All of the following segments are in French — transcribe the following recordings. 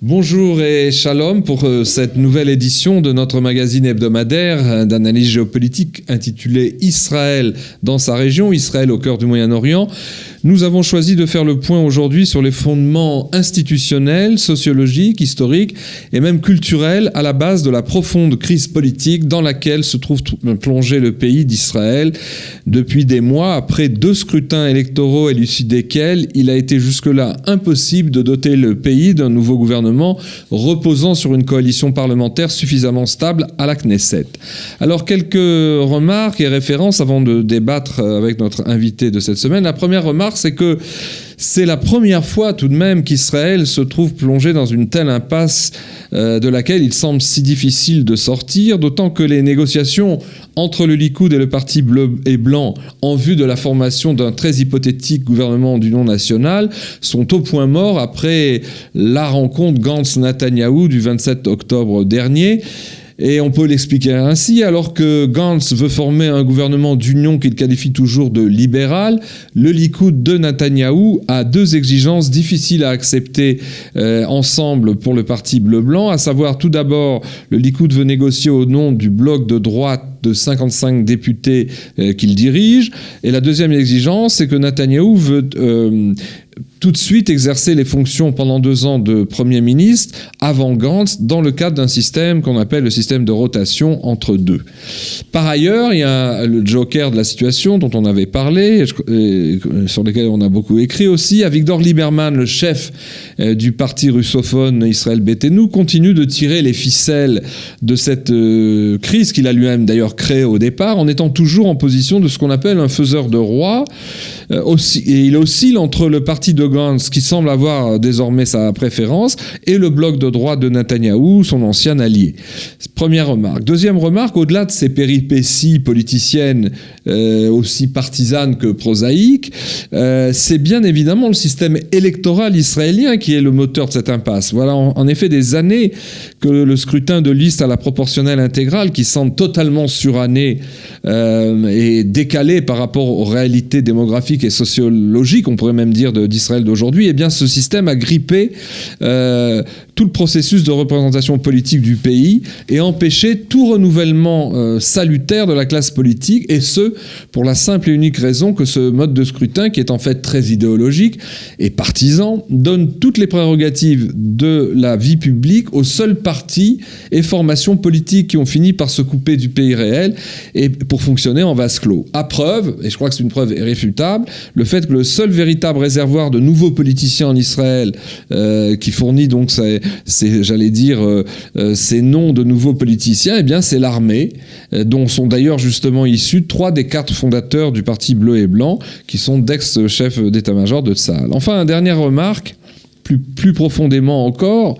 Bonjour et shalom pour cette nouvelle édition de notre magazine hebdomadaire d'analyse géopolitique intitulé Israël dans sa région, Israël au cœur du Moyen-Orient. Nous avons choisi de faire le point aujourd'hui sur les fondements institutionnels, sociologiques, historiques et même culturels à la base de la profonde crise politique dans laquelle se trouve plongé le pays d'Israël depuis des mois, après 2 scrutins électoraux à l'issue desquels il a été jusque-là impossible de doter le pays d'un nouveau gouvernement reposant sur une coalition parlementaire suffisamment stable à la Knesset. Alors, quelques remarques et références avant de débattre avec notre invité de cette semaine. La première remarque, c'est que c'est la première fois tout de même qu'Israël se trouve plongé dans une telle impasse de laquelle il semble si difficile de sortir, d'autant que les négociations entre le Likoud et le parti bleu et blanc en vue de la formation d'un très hypothétique gouvernement d'union nationale sont au point mort après la rencontre Gantz-Netanyahou du 27 octobre dernier. Et on peut l'expliquer ainsi, alors que Gantz veut former un gouvernement d'union qu'il qualifie toujours de libéral, le Likoud de Netanyahou a 2 exigences difficiles à accepter ensemble pour le parti bleu-blanc, à savoir tout d'abord, le Likoud veut négocier au nom du bloc de droite de 55 députés qu'il dirige, et la deuxième exigence, c'est que Netanyahou veut tout de suite exercer les fonctions pendant 2 ans de Premier ministre avant Gantz dans le cadre d'un système qu'on appelle le système de rotation entre 2. Par ailleurs, il y a le joker de la situation dont on avait parlé, et sur lequel on a beaucoup écrit aussi. Avigdor Lieberman, le chef du parti russophone Israël Beitenu, continue de tirer les ficelles de cette crise qu'il a lui-même d'ailleurs créée au départ, en étant toujours en position de ce qu'on appelle un faiseur de roi. Et il oscille entre le parti de Gantz, qui semble avoir désormais sa préférence, et le bloc de droite de Netanyahou, son ancien allié. Première remarque. Deuxième remarque, au-delà de ces péripéties politiciennes aussi partisanes que prosaïques, c'est bien évidemment le système électoral israélien qui est le moteur de cette impasse. Voilà en effet des années que le scrutin de liste à la proportionnelle intégrale, qui semble totalement suranné et décalé par rapport aux réalités démographiques et sociologiques, on pourrait même dire, d'Israël d'aujourd'hui, eh bien ce système a grippé tout le processus de représentation politique du pays et empêché tout renouvellement salutaire de la classe politique, et ce, pour la simple et unique raison que ce mode de scrutin, qui est en fait très idéologique et partisan, donne toutes les prérogatives de la vie publique aux seuls partis et formations politiques qui ont fini par se couper du pays réel et pour fonctionner en vase clos. À preuve, et je crois que c'est une preuve irréfutable, le fait que le seul véritable réservoir de nouveaux politiciens en Israël qui fournit donc ces noms de nouveaux politiciens, eh bien c'est l'armée, dont sont d'ailleurs justement issus 3 des 4 fondateurs du parti bleu et blanc, qui sont d'ex-chefs d'état-major de Tsahal. Enfin, une dernière remarque, plus profondément encore,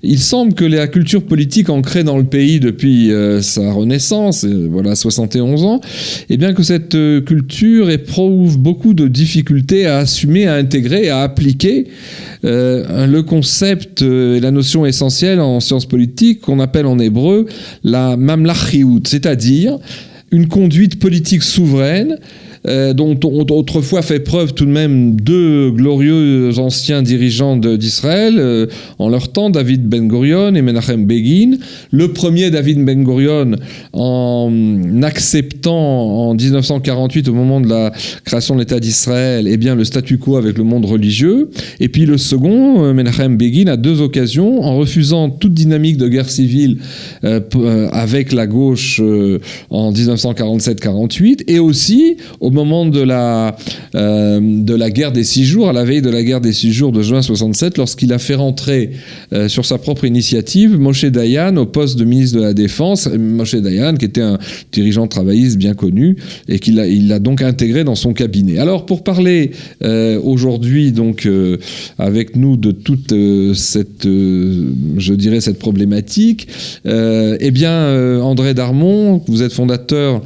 il semble que la culture politique ancrée dans le pays depuis sa renaissance, voilà 71 ans, eh bien que cette culture éprouve beaucoup de difficultés à assumer, à intégrer, à appliquer le concept et la notion essentielle en sciences politiques qu'on appelle en hébreu la mamlachiout, c'est-à-dire une conduite politique souveraine dont ont autrefois fait preuve tout de même 2 glorieux anciens dirigeants d'Israël en leur temps, David Ben Gurion et Menachem Begin. Le premier, David Ben Gurion, en acceptant en 1948, au moment de la création de l'État d'Israël, eh bien, le statu quo avec le monde religieux. Et puis le second, Menachem Begin, à 2 occasions, en refusant toute dynamique de guerre civile avec la gauche en 1947-48, et aussi au moment de la guerre des 6 jours, à la veille de la guerre des 6 jours de juin 67, lorsqu'il a fait rentrer sur sa propre initiative Moshe Dayan au poste de ministre de la Défense. Moshe Dayan, qui était un dirigeant travailliste bien connu, et il l'a donc intégré dans son cabinet. Alors, pour parler aujourd'hui donc avec nous de toute cette problématique, eh bien André Darmon, vous êtes fondateur,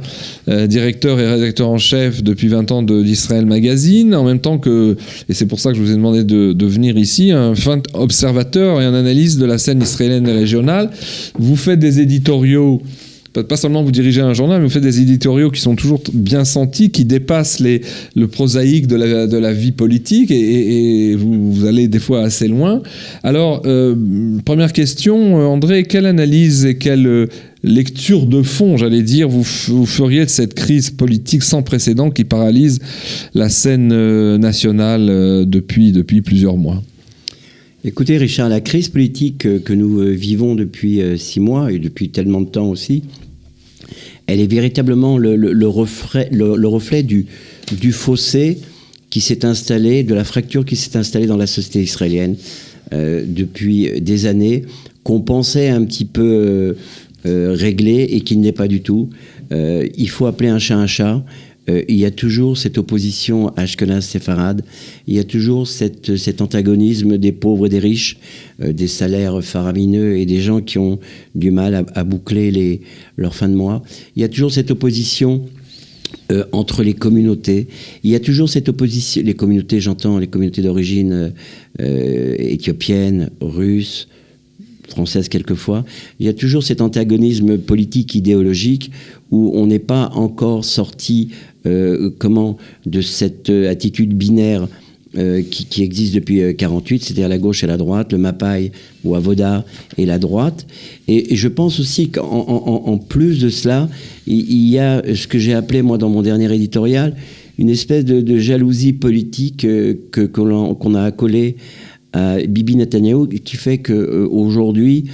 directeur et rédacteur en chef depuis 20 ans d'Israël Magazine, en même temps que, et c'est pour ça que je vous ai demandé de venir ici, un fin observateur et un analyste de la scène israélienne et régionale. Vous faites des éditoriaux pas seulement vous dirigez un journal, mais vous faites des éditoriaux qui sont toujours bien sentis, qui dépassent le prosaïque de la vie politique, et vous allez des fois assez loin. Alors, première question, André, quelle analyse et quelle lecture de fond, j'allais dire, vous feriez de cette crise politique sans précédent qui paralyse la scène nationale depuis plusieurs mois? Écoutez, Richard, la crise politique que nous vivons depuis 6 mois et depuis tellement de temps aussi, elle est véritablement le reflet du fossé qui s'est installé, de la fracture qui s'est installée dans la société israélienne depuis des années, qu'on pensait un petit peu réglée et qui ne l'est pas du tout. Il faut appeler un chat un chat. Il y a toujours cette opposition Ashkenaz-Séfarade, il y a toujours cet antagonisme des pauvres et des riches, des salaires faramineux et des gens qui ont du mal à boucler leurs fins de mois. Il y a toujours cette opposition entre les communautés. Il y a toujours cette opposition, les communautés, j'entends les communautés d'origine éthiopienne, russe, française quelquefois. Il y a toujours cet antagonisme politique, idéologique, où on n'est pas encore sorti de cette attitude binaire qui existe depuis 1948, c'est-à-dire la gauche et la droite, le Mapai ou Avoda et la droite. Et je pense aussi qu'en plus de cela, il y a ce que j'ai appelé, moi, dans mon dernier éditorial, une espèce de jalousie politique qu'on a accolée à Bibi Netanyahou, qui fait qu'aujourd'hui,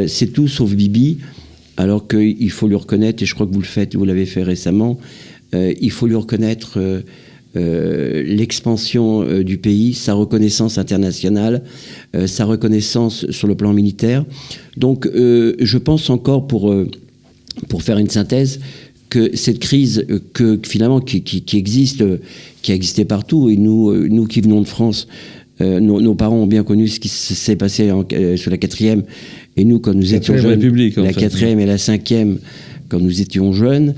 c'est tout sauf Bibi, alors qu'il faut lui reconnaître, et je crois que vous l'avez fait récemment, il faut lui reconnaître l'expansion du pays, sa reconnaissance internationale, sa reconnaissance sur le plan militaire. Donc je pense encore, pour faire une synthèse, que cette crise finalement qui existe, qui a existé partout, et nous qui venons de France, nos parents ont bien connu ce qui s'est passé sur la 4e, et nous, quand nous étions jeunes, la 4e et la 5e, quand nous étions jeunes.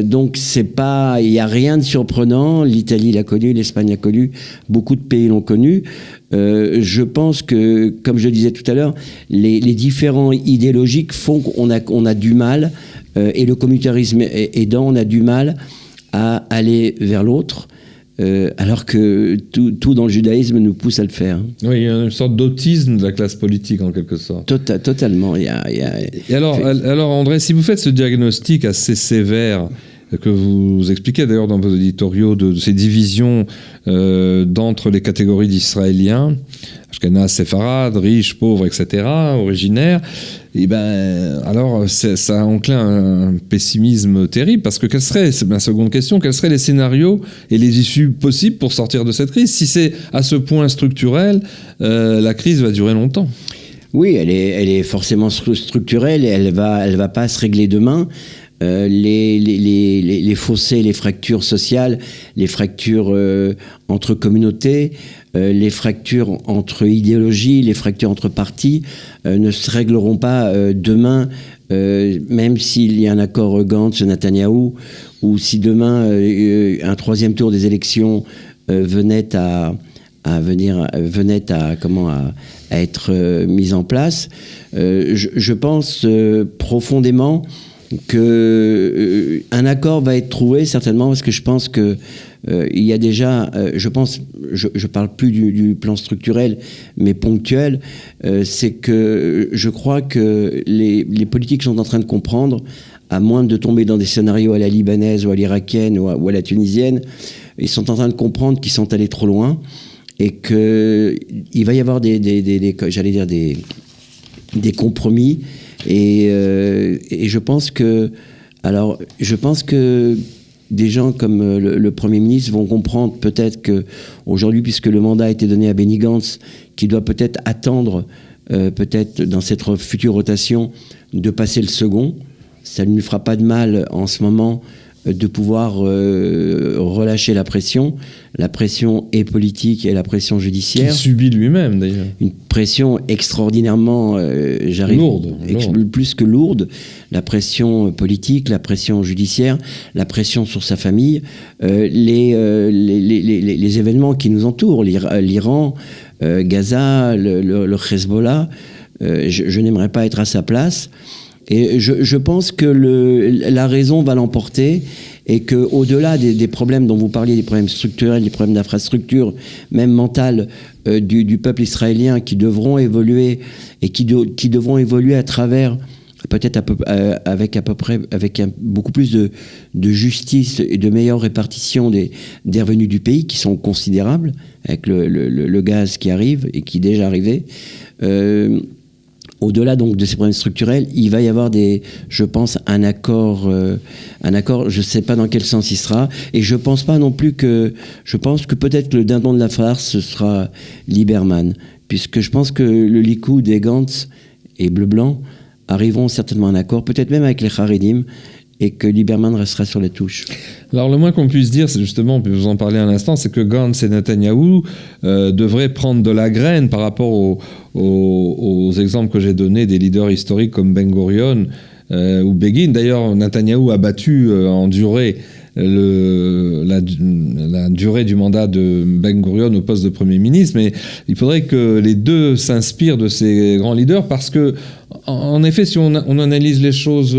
Donc, il n'y a rien de surprenant. L'Italie l'a connu, l'Espagne l'a connu, beaucoup de pays l'ont connu. Je pense que, comme je disais tout à l'heure, les différents idéologiques font qu'on a du mal, et le communautarisme aidant, on a du mal à aller vers l'autre. Alors que tout dans le judaïsme nous pousse à le faire. Oui, il y a une sorte d'autisme de la classe politique, en quelque sorte. Totalement. Et alors, André, si vous faites ce diagnostic assez sévère, que vous expliquez d'ailleurs dans vos éditoriaux, de ces divisions d'entre les catégories d'Israéliens, Ashkenaz, Séfarades, riches, pauvres, etc., originaires, et alors ça enclin un pessimisme terrible, parce que quelle serait, c'est ma seconde question, quels seraient les scénarios et les issues possibles pour sortir de cette crise? Si c'est à ce point structurel, la crise va durer longtemps. Oui, elle est forcément structurelle, et elle va pas se régler demain. Les fossés, les fractures sociales, les fractures entre communautés, les fractures entre idéologies, les fractures entre partis ne se régleront pas demain, même s'il y a un accord Gantz-Netanyahou, ou si demain un 3e tour des élections venait à être mis en place. Je pense profondément qu'un accord va être trouvé, certainement, parce que je pense que il y a déjà, je parle plus du plan structurel, mais ponctuel, c'est que je crois que les politiques sont en train de comprendre, à moins de tomber dans des scénarios à la libanaise ou à l'irakienne ou à la tunisienne, ils sont en train de comprendre qu'ils sont allés trop loin, et qu'il va y avoir des compromis. Et je pense que des gens comme le Premier ministre vont comprendre peut-être qu'aujourd'hui, puisque le mandat a été donné à Benny Gantz, qui doit peut-être attendre, peut-être dans cette future rotation, de passer le second, ça ne lui fera pas de mal en ce moment de pouvoir relâcher la pression. La pression est politique et la pression judiciaire. Qu'il subit lui-même, d'ailleurs. Une pression extraordinairement, lourde. Plus que lourde. La pression politique, la pression judiciaire, la pression sur sa famille, les événements qui nous entourent, l'Iran, Gaza, le Hezbollah. Je n'aimerais pas être à sa place. Et je pense que la raison va l'emporter et qu'au-delà des problèmes dont vous parliez, des problèmes structurels, des problèmes d'infrastructure, même mentales du peuple israélien qui devront évoluer et qui devront évoluer à travers peut-être avec beaucoup plus de justice et de meilleure répartition des revenus du pays qui sont considérables avec le gaz qui arrive et qui est déjà arrivé. Au-delà donc de ces problèmes structurels, il va y avoir je pense, un accord. Je ne sais pas dans quel sens il sera, et je pense que peut-être que le dindon de la farce ce sera Lieberman, puisque je pense que le Likoud et Gantz et Bleu-Blanc arriveront certainement à un accord, peut-être même avec les Haredim, et que Lieberman restera sur les touches. Alors le moins qu'on puisse dire, c'est justement, on peut vous en parler un instant, c'est que Gantz et Netanyahou devraient prendre de la graine par rapport aux exemples que j'ai donnés des leaders historiques comme Ben Gurion ou Begin. D'ailleurs, Netanyahou a battu en durée la durée du mandat de Ben Gurion au poste de Premier ministre, mais il faudrait que les deux s'inspirent de ces grands leaders, parce que, en effet, si on analyse les choses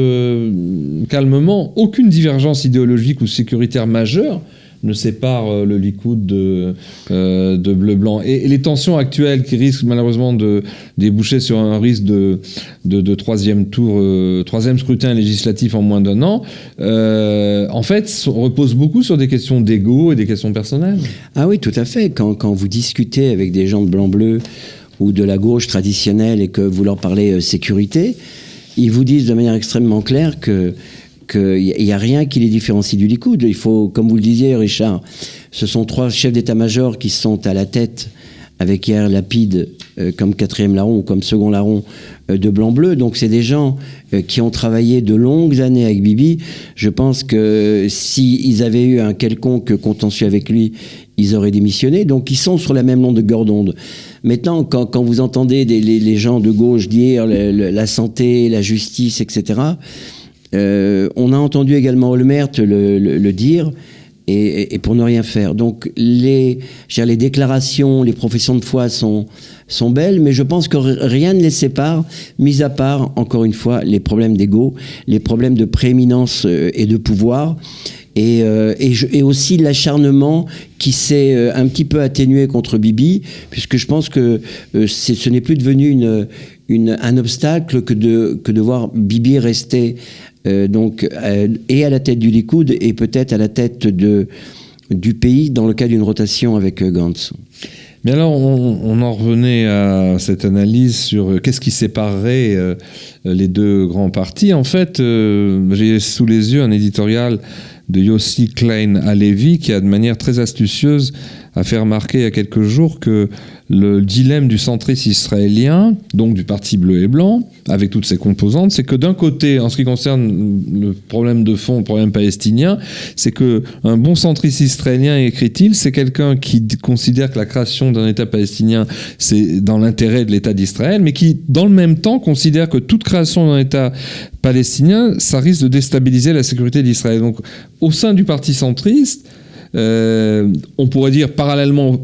calmement, aucune divergence idéologique ou sécuritaire majeure ne sépare le Likoud de Bleu-Blanc. Et les tensions actuelles qui risquent malheureusement de déboucher sur un risque de troisième scrutin législatif en moins d'un an, en fait, reposent beaucoup sur des questions d'ego et des questions personnelles. Ah oui, tout à fait. Quand vous discutez avec des gens de blanc-bleu ou de la gauche traditionnelle et que vous leur parlez sécurité, ils vous disent de manière extrêmement claire qu'il n'y a rien qui les différencie du Likoud. Il faut, comme vous le disiez, Richard, ce sont 3 chefs d'état-major qui sont à la tête, avec Yair Lapid comme 4e larron ou comme second larron de Blanc-Bleu. Donc c'est des gens qui ont travaillé de longues années avec Bibi. Je pense que s'ils avaient eu un quelconque contentieux avec lui, ils auraient démissionné. Donc ils sont sur la même longueur d'onde. Maintenant, quand vous entendez les gens de gauche dire la santé, la justice, etc., on a entendu également Olmert le dire, et pour ne rien faire. Donc les déclarations, les professions de foi sont belles, mais je pense que rien ne les sépare, mis à part, encore une fois, les problèmes d'ego, les problèmes de prééminence et de pouvoir, et aussi l'acharnement qui s'est un petit peu atténué contre Bibi, puisque je pense que ce n'est plus devenu un obstacle que de voir Bibi rester et à la tête du Likoud et peut-être à la tête du pays dans le cas d'une rotation avec Gantz. Mais alors, on en revenait à cette analyse sur qu'est-ce qui séparerait les deux grands partis. En fait, j'ai sous les yeux un éditorial de Yossi Klein Halevi qui a de manière très astucieuse a fait remarquer il y a quelques jours que le dilemme du centrisme israélien, donc du parti bleu et blanc, avec toutes ses composantes, c'est que d'un côté, en ce qui concerne le problème de fond, le problème palestinien, c'est qu'un bon centriste israélien, écrit-il, c'est quelqu'un qui considère que la création d'un État palestinien, c'est dans l'intérêt de l'État d'Israël, mais qui, dans le même temps, considère que toute création d'un État palestinien, ça risque de déstabiliser la sécurité d'Israël. Donc, au sein du parti centriste, on pourrait dire parallèlement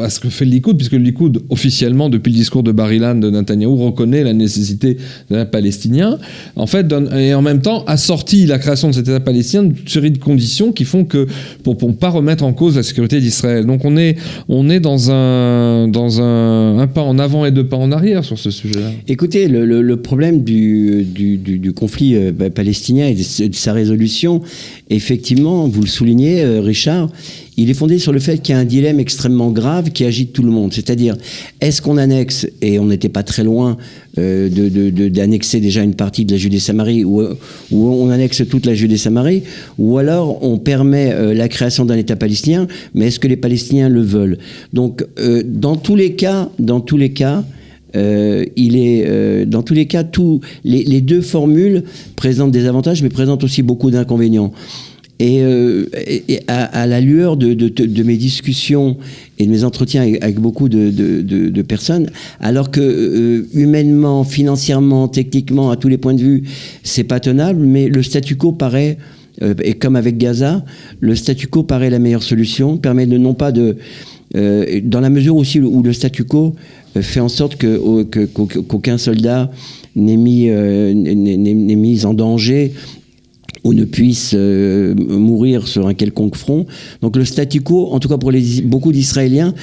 à ce que fait le Likoud, puisque le Likoud officiellement depuis le discours de Bar-Ilan de Netanyahou reconnaît la nécessité d'un État palestinien, en fait, et en même temps assortit la création de cet État palestinien d'une série de conditions qui font que pour ne pas remettre en cause la sécurité d'Israël. Donc on est dans un pas en avant et 2 pas en arrière sur ce sujet-là. Écoutez, le problème du conflit palestinien et de sa résolution, effectivement, vous le soulignez, Richard, il est fondé sur le fait qu'il y a un dilemme extrêmement grave qui agite tout le monde. C'est-à-dire, est-ce qu'on annexe, et on n'était pas très loin d'annexer déjà une partie de la Judée-Samarie, ou on annexe toute la Judée-Samarie, ou alors on permet la création d'un État palestinien, mais est-ce que les Palestiniens le veulent? Donc, dans tous les cas, les deux formules présentent des avantages, mais présentent aussi beaucoup d'inconvénients. Et à la lueur de mes discussions et de mes entretiens avec beaucoup de personnes, alors que humainement, financièrement, techniquement, à tous les points de vue, c'est pas tenable, mais le statu quo paraît, et comme avec Gaza, le statu quo paraît la meilleure solution, permet non pas de dans la mesure aussi où le statu quo fait en sorte qu'aucun soldat n'est mis en danger ou ne puisse mourir sur un quelconque front. Donc le statu quo, en tout cas pour beaucoup d'Israéliens,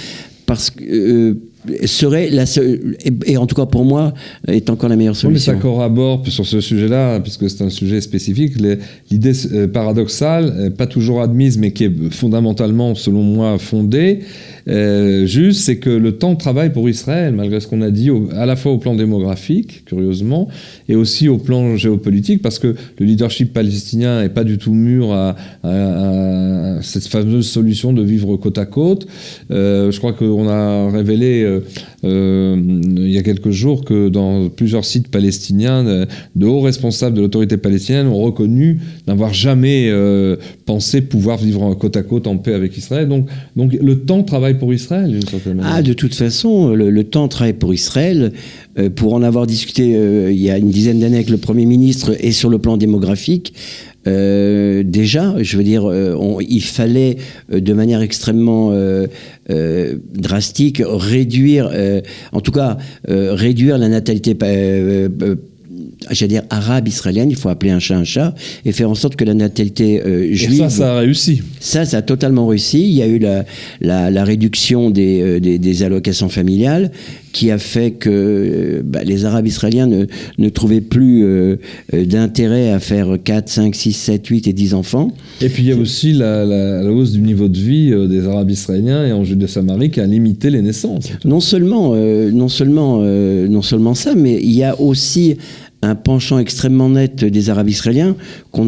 parce que serait et en tout cas pour moi est encore la meilleure solution. Mais ça corrobore sur ce sujet-là, puisque c'est un sujet spécifique, l'idée paradoxale, pas toujours admise, mais qui est fondamentalement, selon moi, fondée, juste, c'est que le temps de travail pour Israël, malgré ce qu'on a dit, à la fois au plan démographique, curieusement, et aussi au plan géopolitique, parce que le leadership palestinien n'est pas du tout mûr à cette fameuse solution de vivre côte à côte. Je crois qu'on a révélé il y a quelques jours que dans plusieurs sites palestiniens, de hauts responsables de l'autorité palestinienne ont reconnu n'avoir jamais pensé pouvoir vivre côte à côte en paix avec Israël. Donc le temps travaille pour Israël, d'une certaine manière. De toute façon, le temps travaille pour Israël. Pour en avoir discuté il y a une dizaine d'années avec le Premier ministre et sur le plan démographique, déjà, je veux dire, il fallait de manière extrêmement drastique réduire, en tout cas, réduire la natalité j'allais dire arabe israélienne, il faut appeler un chat, et faire en sorte que la natalité juive... Et ça a réussi. Ça a totalement réussi. Il y a eu la réduction des allocations familiales qui a fait que les Arabes israéliens ne trouvaient plus d'intérêt à faire 4, 5, 6, 7, 8 et 10 enfants. Et puis il y a aussi la hausse du niveau de vie des Arabes israéliens et en Judée-Samarie qui a limité les naissances. Non seulement ça, mais il y a aussi un penchant extrêmement net des Arabes israéliens,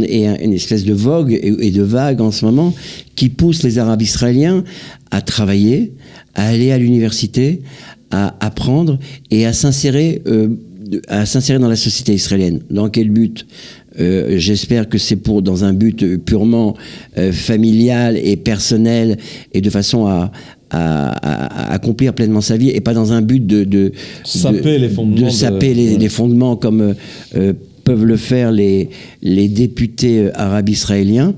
et une espèce de vogue et de vague en ce moment, qui pousse les Arabes israéliens à travailler, à aller à l'université, à apprendre et à s'insérer dans la société israélienne. Dans quel but ? J'espère que c'est dans un but purement familial et personnel et de façon à accomplir pleinement sa vie et pas dans un but de saper les fondements, les fondements comme peuvent le faire les députés arabes israéliens.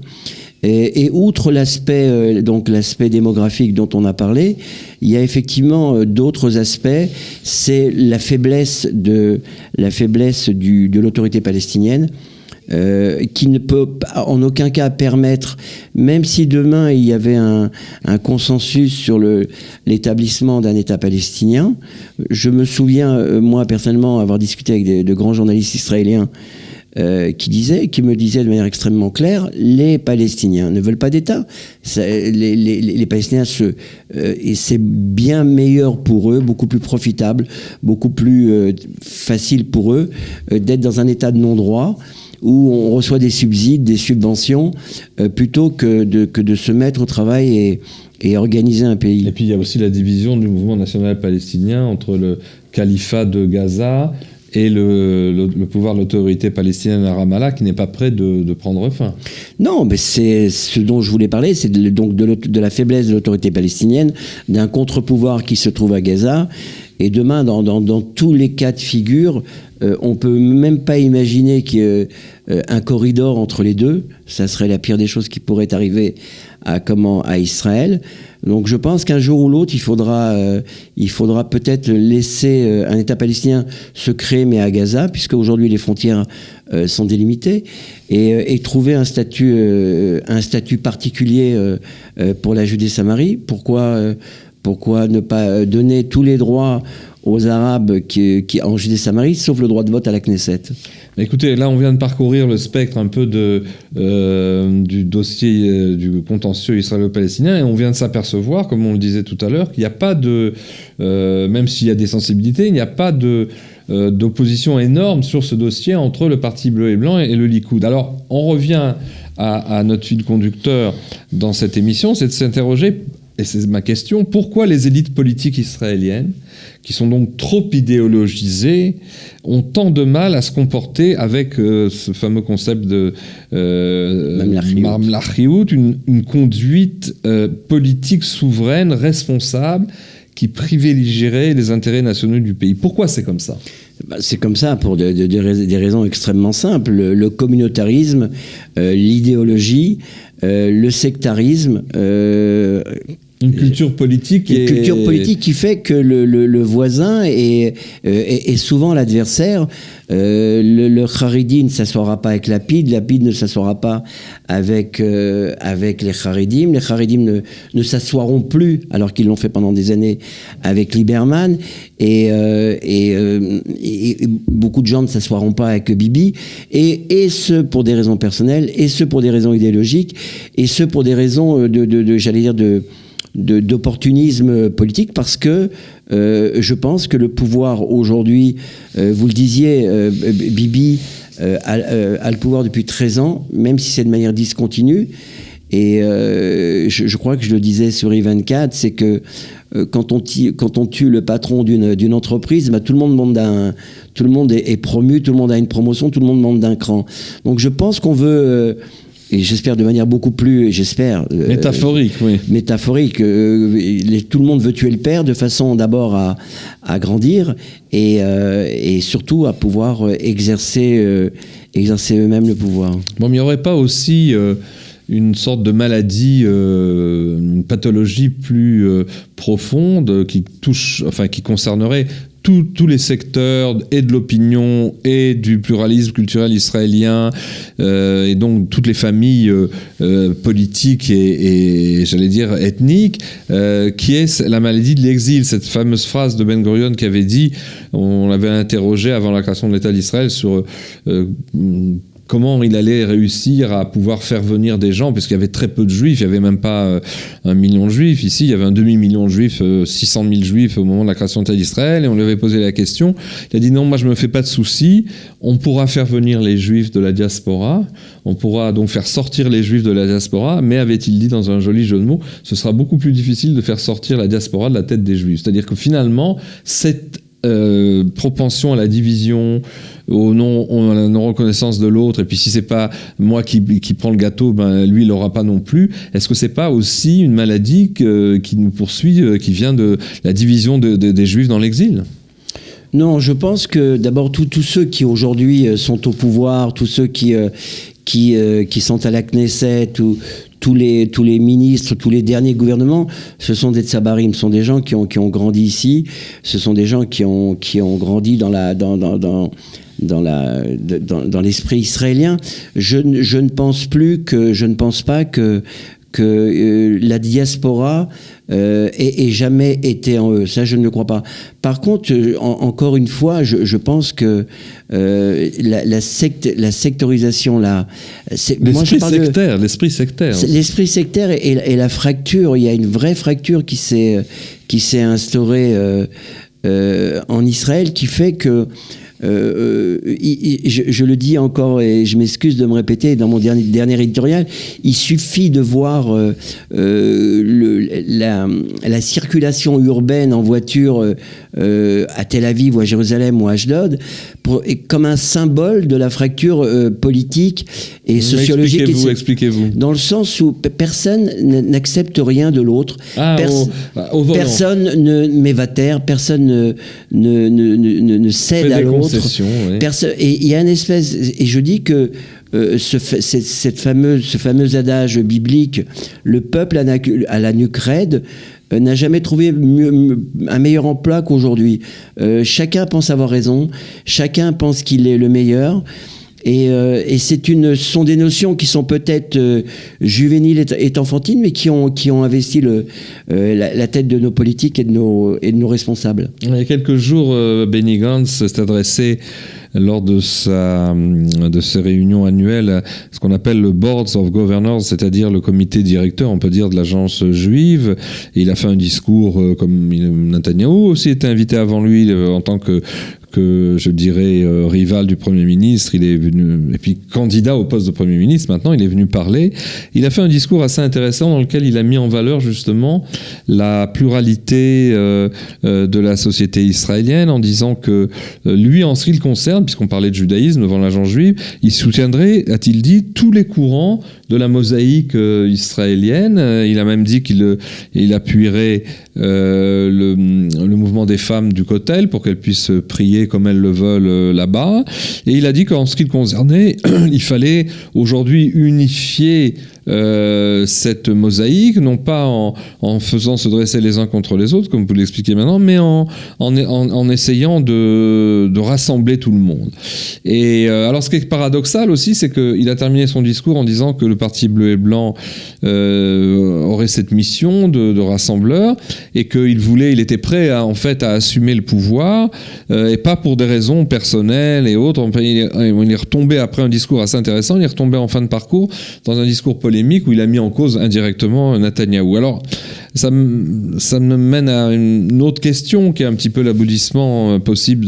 Et outre l'aspect démographique dont on a parlé, il y a effectivement d'autres aspects. C'est la faiblesse de l'autorité palestinienne. Qui ne peut en aucun cas permettre, même si demain il y avait un consensus sur l'établissement d'un État palestinien. Je me souviens, moi personnellement, avoir discuté avec de grands journalistes israéliens qui me disaient de manière extrêmement claire, les Palestiniens ne veulent pas d'État. Les Palestiniens, et c'est bien meilleur pour eux, beaucoup plus profitable, beaucoup plus facile pour eux d'être dans un État de non-droit, où on reçoit des subsides, des subventions, plutôt que de se mettre au travail et organiser un pays. Et puis il y a aussi la division du mouvement national palestinien entre le califat de Gaza et le pouvoir de l'autorité palestinienne à Ramallah, qui n'est pas prêt de prendre fin. Non, mais c'est ce dont je voulais parler, c'est donc de la faiblesse de l'autorité palestinienne, d'un contre-pouvoir qui se trouve à Gaza. Et demain, dans tous les cas de figure, on peut même pas imaginer qu'il y ait un corridor entre les deux. Ça serait la pire des choses qui pourrait arriver à Israël. Donc je pense qu'un jour ou l'autre, il faudra peut-être laisser un État palestinien se créer, mais à Gaza, puisque aujourd'hui les frontières sont délimitées, et trouver un statut particulier pour la Judée-Samarie. Pourquoi ne pas donner tous les droits aux Arabes qui en Judée-Samarie, sauf le droit de vote à la Knesset? Écoutez, là on vient de parcourir le spectre un peu du dossier du contentieux israélo-palestinien, et on vient de s'apercevoir, comme on le disait tout à l'heure, qu'il n'y a pas même s'il y a des sensibilités, il n'y a pas d'opposition énorme sur ce dossier entre le Parti bleu et blanc et le Likoud. Alors on revient à notre fil conducteur dans cette émission, c'est de s'interroger, et c'est ma question, pourquoi les élites politiques israéliennes, qui sont donc trop idéologisées, ont tant de mal à se comporter avec ce fameux concept de Mamlachiout, une conduite politique souveraine, responsable, qui privilégierait les intérêts nationaux du pays. Pourquoi c'est comme ça ? C'est comme ça pour des raisons extrêmement simples. Le communautarisme, l'idéologie, le sectarisme Une culture politique qui fait que le voisin est souvent l'adversaire. Le Haredi ne s'assoira pas avec Lapid ne s'assoira pas avec les Haredim. Les Haredim ne s'assoiront plus, alors qu'ils l'ont fait pendant des années, avec Lieberman. Et beaucoup de gens ne s'assoiront pas avec Bibi. Et ce pour des raisons personnelles, et ce pour des raisons idéologiques, et ce pour des raisons d'opportunisme politique, parce que je pense que le pouvoir aujourd'hui, vous le disiez, Bibi a le pouvoir depuis 13 ans, même si c'est de manière discontinue. Et je crois que je le disais sur I24, c'est que quand on tue le patron d'une entreprise, bah, tout le monde est promu, tout le monde a une promotion, tout le monde monte d'un cran. Donc je pense qu'on veut... et j'espère de manière beaucoup plus, métaphorique, oui. Métaphorique. Tout le monde veut tuer le père de façon d'abord à grandir et surtout à pouvoir exercer eux-mêmes le pouvoir. Bon, mais il n'y aurait pas aussi une sorte de maladie, une pathologie plus profonde qui concernerait tous les secteurs et de l'opinion et du pluralisme culturel israélien et donc toutes les familles politiques et j'allais dire ethniques, qui est la maladie de l'exil. Cette fameuse phrase de Ben Gurion qui avait dit, on l'avait interrogé avant la création de l'État d'Israël sur comment il allait réussir à pouvoir faire venir des gens, parce qu'il y avait très peu de juifs, il n'y avait même pas 1 million de juifs. Ici, il y avait un demi-million de juifs, 600 000 juifs au moment de la création de l'État d'Israël, et on lui avait posé la question. Il a dit non, moi je ne me fais pas de soucis, on pourra faire venir les juifs de la diaspora, on pourra donc faire sortir les juifs de la diaspora, mais avait-il dit dans un joli jeu de mots, ce sera beaucoup plus difficile de faire sortir la diaspora de la tête des juifs. C'est-à-dire que finalement, cette propension à la division, à la non-reconnaissance de l'autre, et puis si c'est pas moi qui prend le gâteau, ben lui il l'aura pas non plus. Est-ce que c'est pas aussi une maladie qui nous poursuit, qui vient de la division des Juifs dans l'exil ? Non, je pense que d'abord tous ceux qui aujourd'hui sont au pouvoir, tous ceux qui sont à la Knesset, ou tous les ministres, tous les derniers gouvernements, ce sont des tsabarim, ce sont des gens qui ont grandi ici, ce sont des gens qui ont grandi dans l'esprit israélien. Je ne pense pas que la diaspora ait jamais été en eux. Ça, je ne le crois pas. Par contre, encore une fois, je pense que la sectorisation, l'esprit sectaire. L'esprit sectaire et la fracture. Il y a une vraie fracture qui s'est instaurée en Israël, qui fait que je le dis encore et je m'excuse de me répéter dans mon dernier éditorial, il suffit de voir la circulation urbaine en voiture à Tel Aviv ou à Jérusalem ou à Ashdod comme un symbole de la fracture politique et sociologique. Expliquez-vous. Dans le sens où personne n'accepte rien de l'autre. Personne ne m'évatère, personne ne cède à l'autre. Oui. Et il y a une espèce, et je dis que ce fameux adage biblique, le peuple à la nuque raide, n'a jamais trouvé un meilleur emploi qu'aujourd'hui. Chacun pense avoir raison, chacun pense qu'il est le meilleur. Et sont des notions qui sont peut-être juvéniles et enfantines, mais qui ont investi la tête de nos politiques et de nos responsables. Il y a quelques jours, Benny Gantz s'est adressé lors de ses réunions annuelles à ce qu'on appelle le Boards of Governors, c'est-à-dire le comité directeur, on peut dire, de l'agence juive. Et il a fait un discours comme Netanyahou aussi était invité avant lui en tant que je dirais rival du Premier ministre. Il est venu, et puis candidat au poste de Premier ministre maintenant, il est venu parler. Il a fait un discours assez intéressant dans lequel il a mis en valeur justement la pluralité de la société israélienne, en disant que lui, en ce qui le concerne, puisqu'on parlait de judaïsme devant l'agence juive, il soutiendrait, a-t-il dit, tous les courants de la mosaïque israélienne. Il a même dit qu'il appuierait le mouvement des femmes du Kotel pour qu'elles puissent prier comme elles le veulent là-bas. Et il a dit qu'en ce qui le concernait, il fallait aujourd'hui unifier cette mosaïque, non pas en faisant se dresser les uns contre les autres, comme vous l'expliquez maintenant, mais en essayant de rassembler tout le monde. Et alors, ce qui est paradoxal aussi, c'est qu'il a terminé son discours en disant que le Parti bleu et blanc aurait cette mission de rassembleur et qu'il était prêt à assumer le pouvoir et pas pour des raisons personnelles et autres. Il est retombé après un discours assez intéressant, il est retombé en fin de parcours dans un discours polémique où il a mis en cause indirectement Netanyahou. Alors, ça me mène à une autre question qui est un petit peu l'aboutissement possible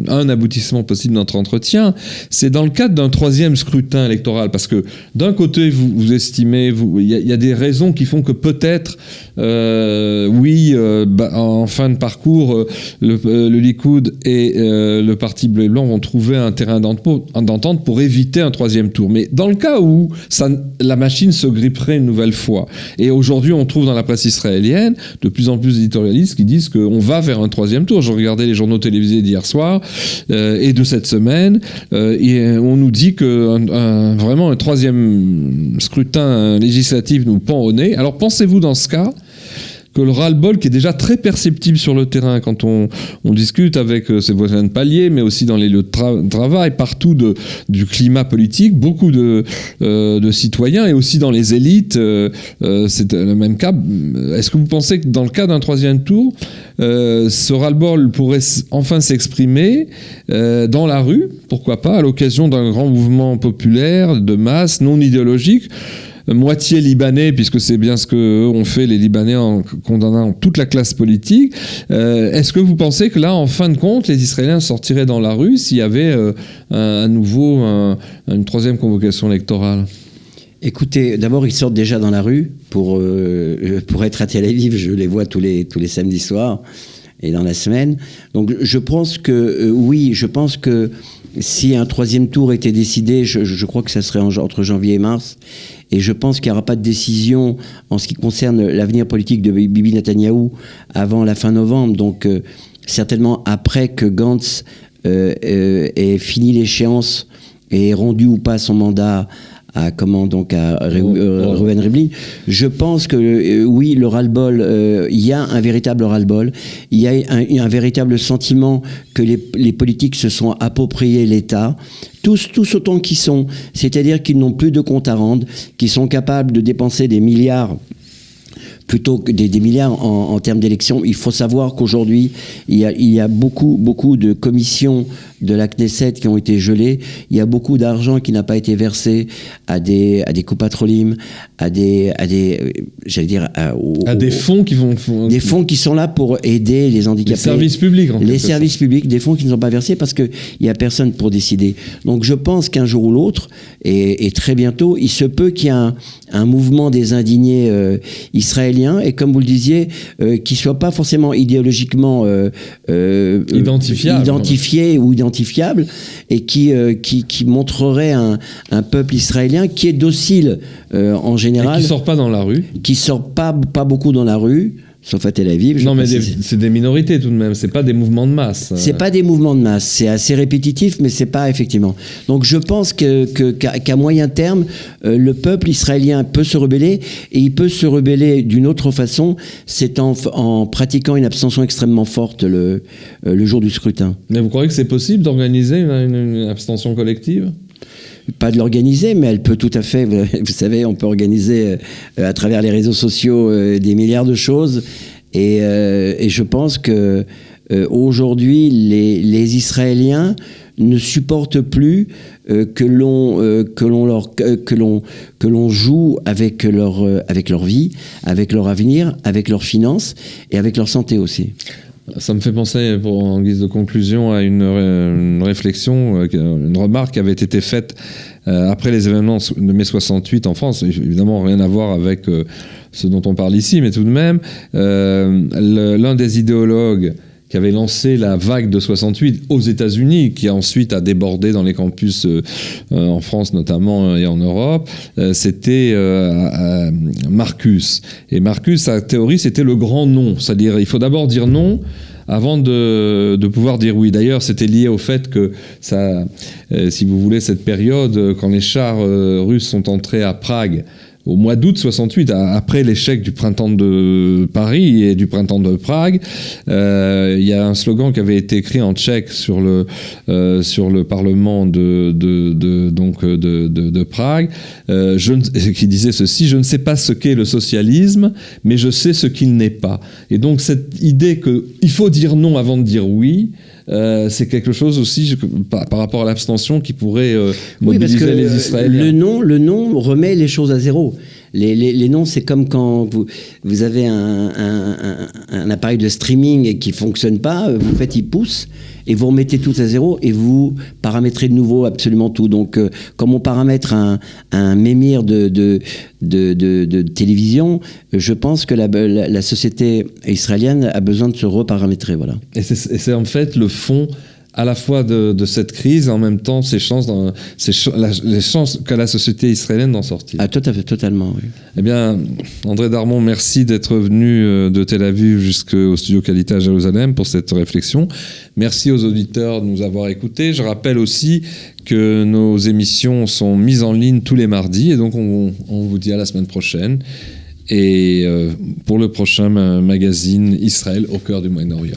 un aboutissement possible de notre entretien. C'est dans le cadre d'un troisième scrutin électoral, parce que d'un côté, vous estimez, il y a des raisons qui font que peut-être, en fin de parcours, le Likoud et le Parti bleu et blanc vont trouver un terrain d'entente pour éviter un troisième tour. Mais dans le cas où la machine se gripperait une nouvelle fois, et aujourd'hui on trouve dans la presse israélienne de plus en plus d'éditorialistes qui disent qu'on va vers un troisième tour. Je regardais les journaux télévisés d'hier soir et de cette semaine, et on nous dit que vraiment un troisième scrutin législatif nous pend au nez. Alors pensez-vous dans ce cas que le ras-le-bol, qui est déjà très perceptible sur le terrain quand on discute avec ses voisins de palier, mais aussi dans les lieux de travail, partout du climat politique, beaucoup de citoyens, et aussi dans les élites, c'est le même cas. Est-ce que vous pensez que dans le cas d'un troisième tour, ce ras-le-bol pourrait enfin s'exprimer dans la rue, pourquoi pas, à l'occasion d'un grand mouvement populaire, de masse, non idéologique, moitié libanais, puisque c'est bien ce qu'ont fait les Libanais en condamnant toute la classe politique. Est-ce que vous pensez que là, en fin de compte, les Israéliens sortiraient dans la rue s'il y avait à nouveau une troisième convocation électorale ? Écoutez, d'abord, ils sortent déjà dans la rue pour être à Tel Aviv. Je les vois tous les samedis soirs et dans la semaine. Donc, je pense que, je pense que si un troisième tour était décidé, je crois que ça serait entre janvier et mars. Et je pense qu'il n'y aura pas de décision en ce qui concerne l'avenir politique de Bibi Netanyahou avant la fin novembre. Donc, certainement après que Gantz ait fini l'échéance et ait rendu ou pas son mandat à Reuven Rivlin. Je pense que oui, le ras-le-bol, il y a un véritable ras-le-bol. Il y a un véritable sentiment que les politiques se sont appropriés l'État. Tous autant qu'ils sont. C'est-à-dire qu'ils n'ont plus de compte à rendre, qu'ils sont capables de dépenser des milliards plutôt que des milliards en termes d'élections. Il faut savoir qu'aujourd'hui, il y a beaucoup de commissions de la Knesset qui ont été gelées. Il y a beaucoup d'argent qui n'a pas été versé à des Coupatrolim, à des fonds qui vont... Des fonds qui sont là pour aider les handicapés. Les services publics. Les services publics, des fonds qui ne sont pas versés parce qu'il n'y a personne pour décider. Donc je pense qu'un jour ou l'autre, et très bientôt, il se peut qu'il y ait un mouvement des indignés israéliens, et comme vous le disiez, qui ne soit pas forcément idéologiquement identifié ou identifiable, et qui montrerait un peuple israélien qui est docile en général. Et qui ne sort pas dans la rue. Qui ne sort pas beaucoup dans la rue. Sauf à Tel Aviv. Non, mais c'est des minorités tout de même, c'est pas des mouvements de masse. C'est pas des mouvements de masse, c'est assez répétitif, mais c'est pas effectivement. Donc je pense qu'à moyen terme, le peuple israélien peut se rebeller, et il peut se rebeller d'une autre façon, c'est en pratiquant une abstention extrêmement forte le jour du scrutin. Mais vous croyez que c'est possible d'organiser une abstention collective ? Pas de l'organiser, mais elle peut tout à fait, vous savez, on peut organiser à travers les réseaux sociaux des milliards de choses, et je pense que aujourd'hui les Israéliens ne supportent plus que l'on joue avec leur vie, avec leur avenir, avec leurs finances et avec leur santé aussi. Ça me fait penser, en guise de conclusion, à une réflexion, une remarque qui avait été faite après les événements de mai 68 en France. Évidemment, rien à voir avec ce dont on parle ici, mais tout de même, l'un des idéologues qui avait lancé la vague de 68 aux États-Unis, qui ensuite a débordé dans les campus en France notamment et en Europe, c'était Marcus. Et Marcus, sa théorie, c'était le grand non. C'est-à-dire, il faut d'abord dire non avant de pouvoir dire oui. D'ailleurs, c'était lié au fait que ça, si vous voulez, cette période, quand les chars russes sont entrés à Prague, au mois d'août 68, après l'échec du printemps de Paris et du printemps de Prague, il y a un slogan qui avait été écrit en tchèque sur le parlement de Prague, qui disait ceci: je ne sais pas ce qu'est le socialisme, mais je sais ce qu'il n'est pas. Et donc cette idée qu'il faut dire non avant de dire oui, c'est quelque chose aussi par rapport à l'abstention qui pourrait mobiliser les Israéliens. Le non remet les choses à zéro. Les noms, c'est comme quand vous avez un appareil de streaming qui fonctionne pas, vous faites il pousse et vous remettez tout à zéro et vous paramétrez de nouveau absolument tout. Donc, comme on paramètre un mémire de télévision, je pense que la société israélienne a besoin de se reparamétrer. Voilà. Et c'est en fait le fond à la fois de cette crise, en même temps les chances qu'a la société israélienne d'en sortir. Ah, tout à fait, totalement, oui. Eh bien, André Darmon, merci d'être venu de Tel Aviv jusqu'au studio Qualité à Jérusalem pour cette réflexion. Merci aux auditeurs de nous avoir écoutés. Je rappelle aussi que nos émissions sont mises en ligne tous les mardis, et donc on vous dit à la semaine prochaine. Et pour le prochain magazine Israël au cœur du Moyen-Orient.